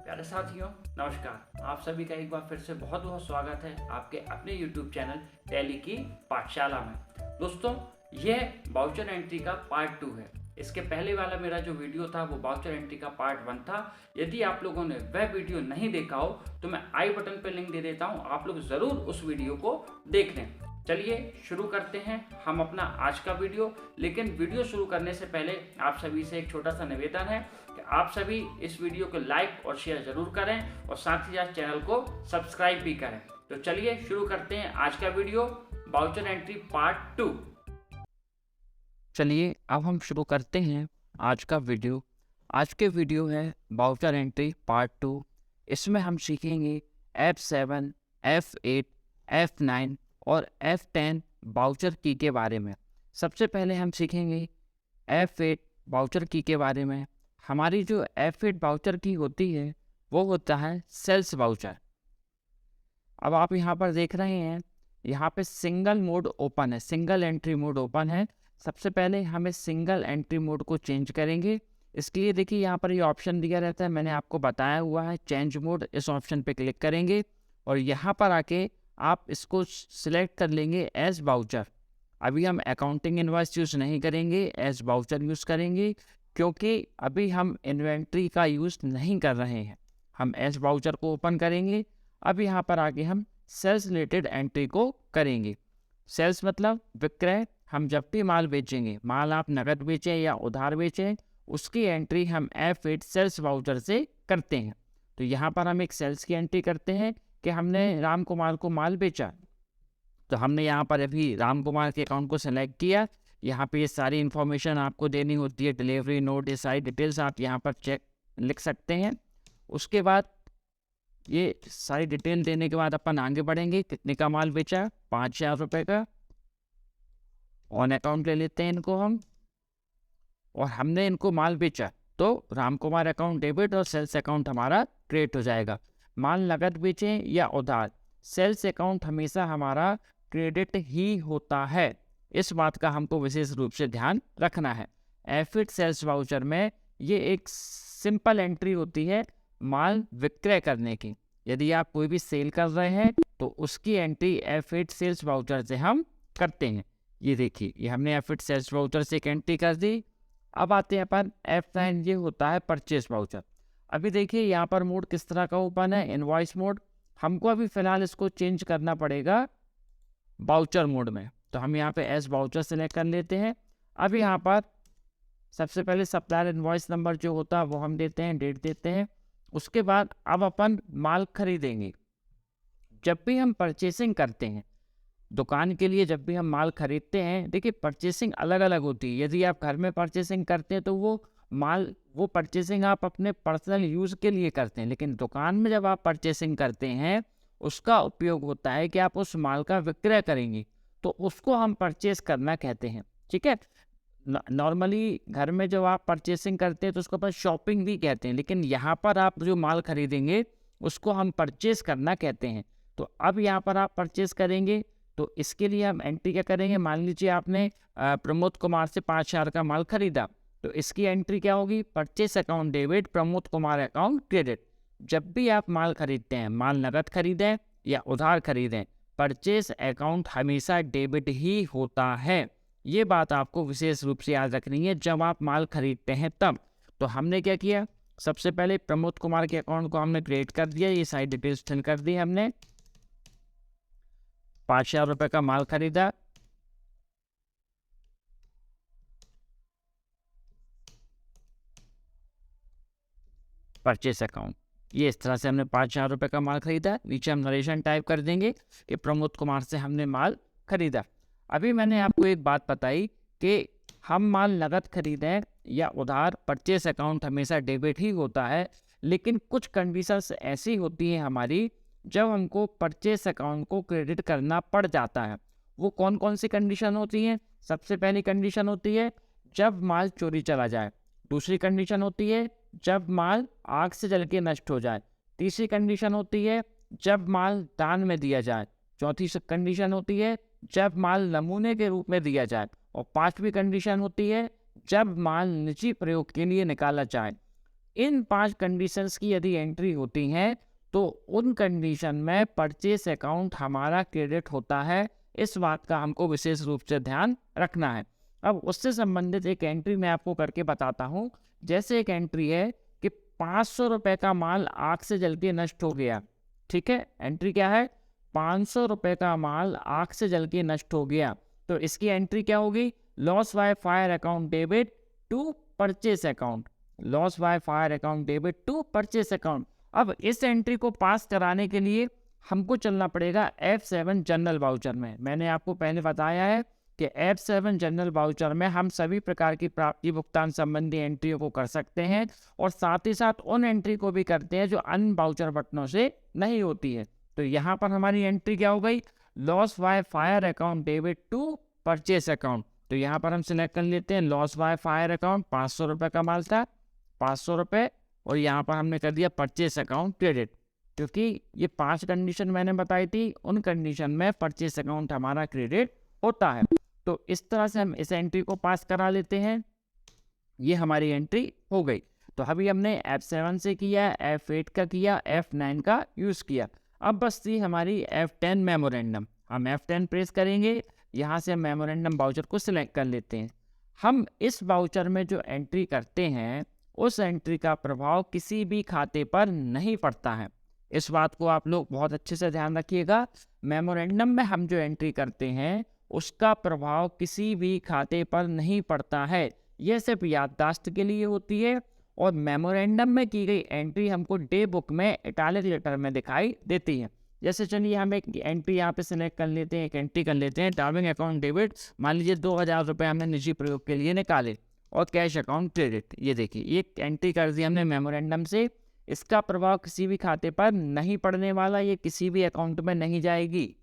प्यारे साथियों, नमस्कार। आप सभी का एक बार फिर से बहुत बहुत स्वागत है आपके अपने YouTube चैनल टैली की पाठशाला में। दोस्तों, यह वाउचर एंट्री का पार्ट 2 है। इसके पहले वाला मेरा जो वीडियो था वो वाउचर एंट्री का पार्ट 1 था। यदि आप लोगों ने वह वीडियो नहीं देखा हो तो मैं आई बटन पर लिंक दे देता हूँ, आप लोग ज़रूर उस वीडियो को देख लें। चलिए शुरू करते हैं हम अपना आज का वीडियो। लेकिन वीडियो शुरू करने से पहले आप सभी से एक छोटा सा निवेदन है कि आप सभी इस वीडियो को लाइक और शेयर जरूर करें और साथ ही साथ चैनल को सब्सक्राइब भी करें। तो चलिए शुरू करते हैं आज का वीडियो, वाउचर एंट्री पार्ट 2। चलिए अब हम शुरू करते हैं आज का वीडियो। आज के वीडियो है वाउचर एंट्री पार्ट 2। इसमें हम सीखेंगे F7, F8, F9 और F10 वाउचर की के बारे में। सबसे पहले हम सीखेंगे F8 वाउचर की के बारे में। हमारी जो F8 वाउचर की होती है वो होता है सेल्स वाउचर। अब आप यहाँ पर देख रहे हैं, यहाँ पे सिंगल मोड ओपन है, सिंगल एंट्री मोड ओपन है। सबसे पहले हम इस सिंगल एंट्री मोड को चेंज करेंगे। इसके लिए देखिए यहाँ पर ये ऑप्शन दिया रहता है, मैंने आपको बताया हुआ है चेंज मोड। इस ऑप्शन पे क्लिक करेंगे और यहाँ पर आके आप इसको सिलेक्ट कर लेंगे एज वाउचर। अभी हम अकाउंटिंग इनवॉइस यूज़ नहीं करेंगे, एज वाउचर यूज़ करेंगे, क्योंकि अभी हम इन्वेंट्री का यूज़ नहीं कर रहे हैं। हम एज वाउचर को ओपन करेंगे। अब यहाँ पर आके हम सेल्स रिलेटेड एंट्री को करेंगे। सेल्स मतलब विक्रय। हम जब भी माल बेचेंगे, माल आप नकद बेचें या उधार बेचें, उसकी एंट्री हम F8 सेल्स वाउचर से करते हैं। तो यहाँ पर हम एक सेल्स की एंट्री करते हैं कि हमने राम कुमार को माल बेचा। तो हमने यहाँ पर अभी राम कुमार के अकाउंट को सेलेक्ट किया। यहाँ पे ये सारी इन्फॉर्मेशन आपको देनी होती है, डिलीवरी नोट, ये सारी डिटेल्स आप यहाँ पर चेक लिख सकते हैं। उसके बाद ये सारी डिटेल देने के बाद अपन आगे बढ़ेंगे। कितने का माल बेचा? 5,000 रुपये का। ऑन अकाउंट ले लेते हैं इनको हम, और हमने इनको माल बेचा तो राम कुमार अकाउंट डेबिट और सेल्स अकाउंट हमारा क्रेडिट हो जाएगा। माल नगद बेचें या उधार, सेल्स अकाउंट हमेशा हमारा क्रेडिट ही होता है। इस बात का हमको विशेष रूप से ध्यान रखना है। F8 सेल्स वाउचर में ये एक सिंपल एंट्री होती है माल विक्रय करने की। यदि आप कोई भी सेल कर रहे हैं तो उसकी एंट्री F8 सेल्स वाउचर से हम करते हैं। ये देखिए, ये हमने F8 सेल्स वाउचर से एक एंट्री कर दी। अब आते हैं अपन F9, ये होता है परचेस वाउचर। अभी देखिए यहाँ पर मोड किस तरह का ओपन है, इनवॉइस मोड। हमको अभी फिलहाल इसको चेंज करना पड़ेगा वाउचर मोड में। तो हम यहाँ पे एज वाउचर सेलेक्ट कर लेते हैं। अब यहाँ पर सबसे पहले सप्लायर इनवॉइस नंबर जो होता है वो हम देते हैं, डेट देते हैं। उसके बाद अब अपन माल खरीदेंगे। जब भी हम परचेसिंग करते हैं दुकान के लिए, जब भी हम माल खरीदते हैं, देखिए परचेसिंग अलग अलग होती है। यदि आप घर में परचेसिंग करते हैं तो वो परचेसिंग आप अपने पर्सनल यूज़ के लिए करते हैं। लेकिन दुकान में जब आप परचेसिंग करते हैं उसका उपयोग होता है कि आप उस माल का विक्रय करेंगे, तो उसको हम परचेस करना कहते हैं। ठीक है, नॉर्मली घर में जब आप परचेसिंग करते हैं तो उसको अपन शॉपिंग भी कहते हैं, लेकिन यहाँ पर आप जो माल खरीदेंगे उसको हम परचेस करना कहते हैं। तो अब यहाँ पर आप परचेस करेंगे तो इसके लिए हम एंट्री क्या करेंगे। मान लीजिए आपने प्रमोद कुमार से 5,000 का माल खरीदा, तो इसकी एंट्री क्या होगी? Purchase account debit, Pramod Kumar account credit. जब भी आप माल खरीदते हैं, माल नगद खरीदें या उधार खरीदें, परचेस अकाउंट हमेशा डेबिट ही होता है। ये बात आपको विशेष रूप से याद रखनी है जब आप माल खरीदते हैं तब। तो हमने क्या किया, सबसे पहले प्रमोद कुमार के अकाउंट को हमने क्रिएट कर दिया, ये सारी डिटेल्स फिल कर दी हमने। 5,000 रुपये का माल खरीदा, परचेस अकाउंट, ये इस तरह से हमने 5,000 रुपये का माल खरीदा। नीचे हम नरेशन टाइप कर देंगे कि प्रमोद कुमार से हमने माल खरीदा। अभी मैंने आपको एक बात बताई कि हम माल नगद खरीदें या उधार, परचेस अकाउंट हमेशा डेबिट ही होता है। लेकिन कुछ कंडीशंस ऐसी होती हैं हमारी जब हमको परचेस अकाउंट को क्रेडिट करना पड़ जाता है। वो कौन कौन सी कंडीशन होती हैं? सबसे पहली कंडीशन होती है जब माल चोरी चला जाए। दूसरी कंडीशन होती है जब माल आग से जल के नष्ट हो जाए। तीसरी कंडीशन होती है जब माल दान में दिया जाए। चौथी कंडीशन होती है जब माल नमूने के रूप में दिया जाए। और पांचवी कंडीशन होती है जब माल निजी प्रयोग के लिए निकाला जाए। इन 5 कंडीशंस की यदि एंट्री होती हैं तो उन कंडीशन में परचेस अकाउंट हमारा क्रेडिट होता है। इस बात का हमको विशेष रूप से ध्यान रखना है। अब उससे संबंधित एक एंट्री मैं आपको करके बताता हूँ। जैसे एक एंट्री है कि 500 रुपये का माल आग से जल के नष्ट हो गया। ठीक है, एंट्री क्या है? 500 रुपये का माल आग से जल के नष्ट हो गया। तो इसकी एंट्री क्या होगी? Loss by fire account debit to purchase account. Loss by fire account debit to purchase account. अब इस एंट्री को पास कराने के लिए हमको चलना पड़ेगा F7 जनरल वाउचर में। मैंने आपको पहले बताया है कि F7 जनरल वाउचर में हम सभी प्रकार की प्राप्ति भुगतान संबंधी एंट्रियों को कर सकते हैं और साथ ही साथ उन एंट्री को भी करते हैं जो अन्य वाउचर बटनों से नहीं होती है। तो यहाँ पर हमारी एंट्री क्या हो गई? Loss by fire account debit to purchase account. तो यहाँ पर हम सिलेक्ट कर लेते हैं लॉस बाय फायर अकाउंट। 500 रुपये का माल था, 500 रुपये, और यहाँ पर हमने कर दिया परचेस अकाउंट क्रेडिट। क्योंकि ये 5 कंडीशन मैंने बताई थी, उन कंडीशन में परचेस अकाउंट हमारा क्रेडिट होता है। तो इस तरह से हम इस एंट्री को पास करा लेते हैं। ये हमारी एंट्री हो गई। तो अभी हमने F7 से किया, F8 का किया, F9 का यूज़ किया। अब बस थी हमारी F10 मेमोरेंडम। हम F10 प्रेस करेंगे, यहाँ से हम मेमोरेंडम वाउचर को सिलेक्ट कर लेते हैं। हम इस वाउचर में जो एंट्री करते हैं उस एंट्री का प्रभाव किसी भी खाते पर नहीं पड़ता है। इस बात को आप लोग बहुत अच्छे से ध्यान रखिएगा। मेमोरेंडम में हम जो एंट्री करते हैं उसका प्रभाव किसी भी खाते पर नहीं पड़ता है। यह सिर्फ याददाश्त के लिए होती है और मेमोरेंडम में की गई एंट्री हमको डे बुक में इटैलिक लेटर में दिखाई देती है। जैसे चलिए हम एक एंट्री यहाँ पे सिलेक्ट कर लेते हैं, एक एंट्री कर लेते हैं डार्विंग अकाउंट डेबिट। मान लीजिए 2000 रुपये हमने निजी प्रयोग के लिए निकाले और कैश अकाउंट क्रेडिट। ये देखिए ये एंट्री कर दी हमने मेमोरेंडम से। इसका प्रभाव किसी भी खाते पर नहीं पड़ने वाला, ये किसी भी अकाउंट में नहीं जाएगी।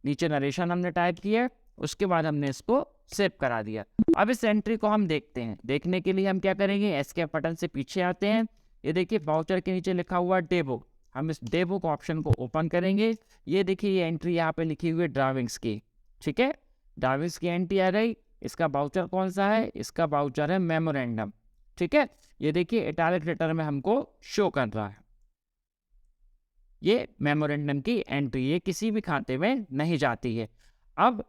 नीचे नरेशन हमने टाइप किया, उसके बाद हमने इसको सेव करा दिया। अब इस एंट्री को हम देखते हैं। देखने के लिए हम क्या करेंगे? एस्केप बटन से पीछे आते हैं। ये देखिए वाउचर के नीचे लिखा हुआ डे बुक। हम इस डे बुक ऑप्शन को ओपन करेंगे। ये देखिए ये एंट्री यहाँ पे लिखी हुई है ड्राविंग्स की। ठीक है, ड्राविंग्स की एंट्री आ गई। इसका वाउचर कौन सा है? इसका वाउचर है मेमोरेंडम। ठीक है, ये देखिए इटैलिक लेटर में हमको शो कर रहा है। ये मेमोरेंडम की एंट्री, ये किसी भी खाते में नहीं जाती है। अब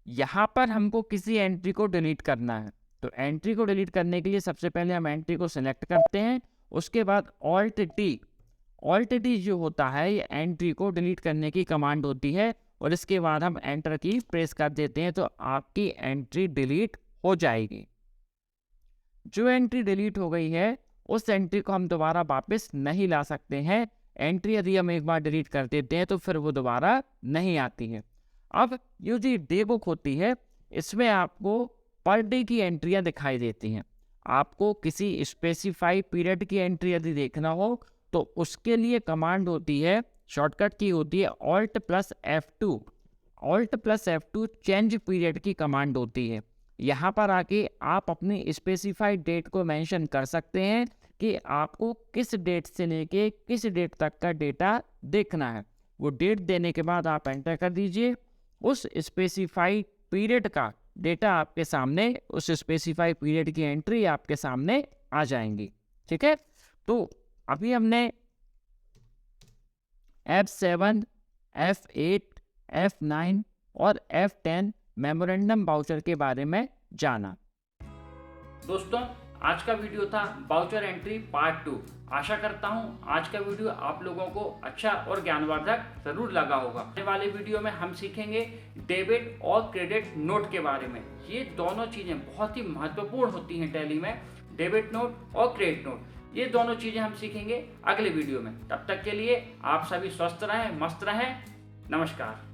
यहाँ पर हमको किसी एंट्री को डिलीट करना है। तो एंट्री को डिलीट करने के लिए सबसे पहले हम एंट्री को सिलेक्ट करते हैं। उसके बाद ऑल्ट टी जो होता है ये एंट्री को डिलीट करने की कमांड होती है और इसके बाद हम एंटर की प्रेस कर देते हैं तो आपकी एंट्री डिलीट हो जाएगी। जो एंट्री डिलीट हो गई है उस एंट्री को हम दोबारा वापस नहीं ला सकते हैं। एंट्री यदि हम एक बार डिलीट कर देते हैं तो फिर वो दोबारा नहीं आती है। अब ये जो डे बुक होती है इसमें आपको पर डे की एंट्रियाँ दिखाई देती हैं। आपको किसी स्पेसिफाई पीरियड की एंट्री यदि देखना हो तो उसके लिए कमांड होती है, शॉर्टकट की होती है Alt+F2। Alt+F2 चेंज पीरियड की कमांड होती है। यहाँ पर आके आप अपनी स्पेसिफाइड डेट को मेंशन कर सकते हैं कि आपको किस डेट से लेके किस डेट तक का डेटा देखना है। वो डेट देने के बाद आप एंटर कर दीजिए। उस स्पेसिफाइड पीरियड का डेटा आपके सामने, उस स्पेसिफाइड पीरियड की एंट्री आपके सामने आ जाएंगी। ठीक है, तो अभी हमने F7, F8, F9 और F10 मेमोरेंडम वाउचर के बारे में जाना। दोस्तों आज का वीडियो था वाउचर एंट्री पार्ट 2। आशा करता हूँ आज का वीडियो आप लोगों को अच्छा और ज्ञानवर्धक जरूर लगा होगा। आने वाले वीडियो में हम सीखेंगे डेबिट और क्रेडिट नोट के बारे में। ये दोनों चीज़ें बहुत ही महत्वपूर्ण होती हैं टैली में, डेबिट नोट और क्रेडिट नोट। ये दोनों चीज़ें हम सीखेंगे अगले वीडियो में। तब तक के लिए आप सभी स्वस्थ रहें, मस्त रहें। नमस्कार।